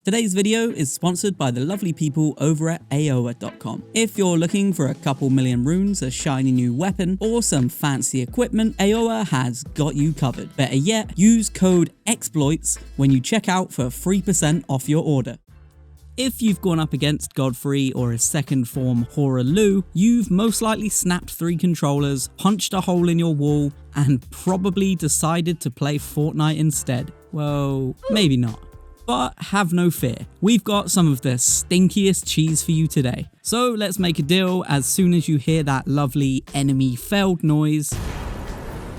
Today's video is sponsored by the lovely people over at Aoa.com. If you're looking for a couple million runes, a shiny new weapon, or some fancy equipment, Aoa has got you covered. Better yet, use code EXPLOITS when you check out for 3% off your order. If you've gone up against Godfrey or his second form Hoarah Loux, you've most likely snapped 3 controllers, punched a hole in your wall, and probably decided to play Fortnite instead. Well, maybe not. But have no fear, we've got some of the stinkiest cheese for you today. So let's make a deal. As soon as you hear that lovely enemy failed noise,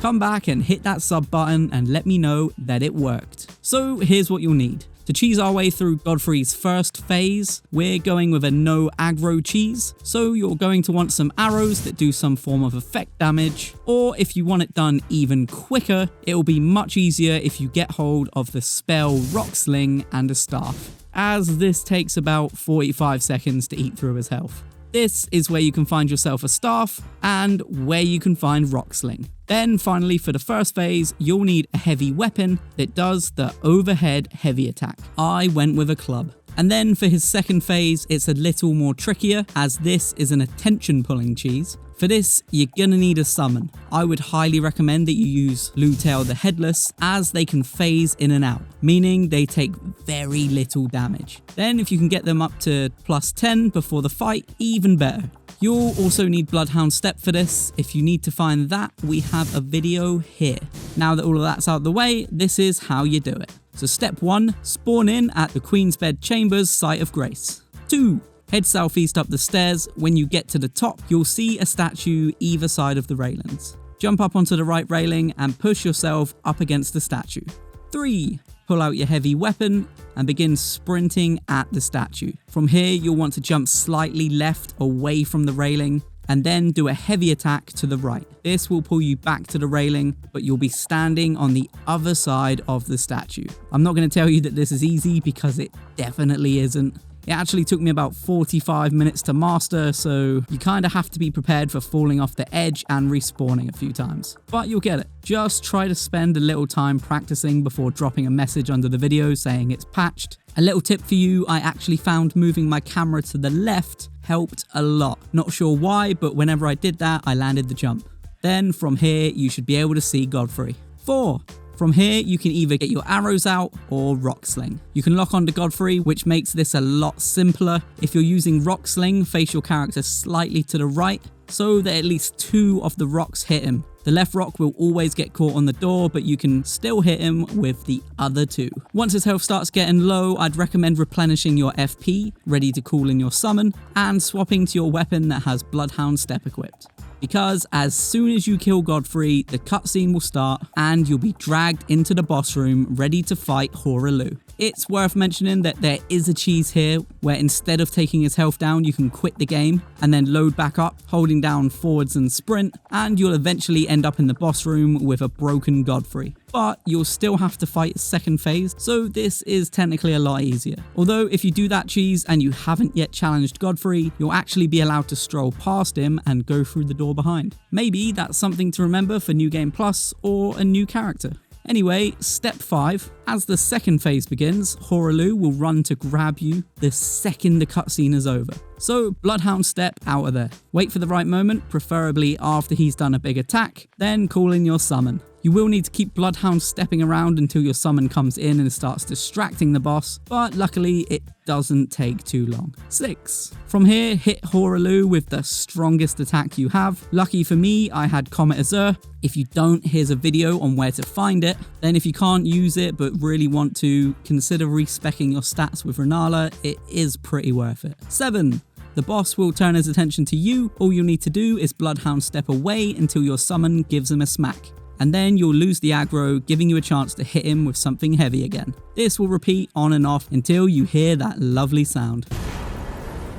come back and hit that sub button and let me know that it worked. So here's what you'll need. To cheese our way through Godfrey's first phase, we're going with a no aggro cheese, so you're going to want some arrows that do some form of effect damage, or if you want it done even quicker, it'll be much easier if you get hold of the spell Rock Sling and a staff, as this takes about 45 seconds to eat through his health. This is where you can find yourself a staff and where you can find Rock Sling. Then finally, for the first phase, you'll need a heavy weapon that does the overhead heavy attack. I went with a club. And then for his second phase, it's a little more trickier, as this is an attention pulling cheese. For this, you're gonna need a summon. I would highly recommend that you use Loutail the Headless, as they can phase in and out, meaning they take very little damage. Then if you can get them up to +10 before the fight, even better. You'll also need Bloodhound Step for this. If you need to find that, we have a video here. Now that all of that's out of the way, this is how you do it. So step 1, spawn in at the Queen's Bed Chambers Site of Grace. 2, head southeast up the stairs. When you get to the top, you'll see a statue either side of the railings. Jump up onto the right railing and push yourself up against the statue. 3, pull out your heavy weapon and begin sprinting at the statue. From here, you'll want to jump slightly left away from the railing and then do a heavy attack to the right. This will pull you back to the railing, but you'll be standing on the other side of the statue. I'm not going to tell you that this is easy, because it definitely isn't. It actually took me about 45 minutes to master, so you kind of have to be prepared for falling off the edge and respawning a few times. But you'll get it. Just try to spend a little time practicing before dropping a message under the video saying it's patched. A little tip for you, I actually found moving my camera to the left helped a lot. Not sure why, but whenever I did that, I landed the jump. Then from here, you should be able to see Godfrey. 4. From here, you can either get your arrows out or Rock Sling. You can lock onto Godfrey, which makes this a lot simpler. If you're using Rock Sling, face your character slightly to the right, so that at least 2 of the rocks hit him. The left rock will always get caught on the door, but you can still hit him with the other 2. Once his health starts getting low, I'd recommend replenishing your FP, ready to call in your summon, and swapping to your weapon that has Bloodhound Step equipped. Because as soon as you kill Godfrey, the cutscene will start and you'll be dragged into the boss room ready to fight Hoarah Loux. It's worth mentioning that there is a cheese here where instead of taking his health down, you can quit the game and then load back up, holding down forwards and sprint, and you'll eventually end up in the boss room with a broken Godfrey. But you'll still have to fight a second phase, so this is technically a lot easier. Although if you do that cheese and you haven't yet challenged Godfrey, you'll actually be allowed to stroll past him and go through the door behind. Maybe that's something to remember for New Game Plus or a new character. Anyway, step 5. As the second phase begins, Hoarah Loux will run to grab you the second the cutscene is over. So Bloodhound Step out of there. Wait for the right moment, preferably after he's done a big attack, then call in your summon. You will need to keep Bloodhound stepping around until your summon comes in and starts distracting the boss, but luckily it doesn't take too long. 6. From here, hit Hoarah Loux with the strongest attack you have. Lucky for me, I had Comet Azure. If you don't, here's a video on where to find it. Then if you can't use it but really want to, consider respecking your stats with Renala. It is pretty worth it. 7. The boss will turn his attention to you. All you'll need to do is Bloodhound Step away until your summon gives him a smack. And then you'll lose the aggro, giving you a chance to hit him with something heavy again. This will repeat on and off until you hear that lovely sound.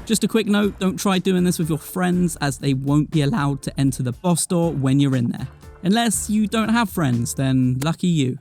Just a quick note, don't try doing this with your friends, as they won't be allowed to enter the boss door when you're in there. Unless you don't have friends, then lucky you.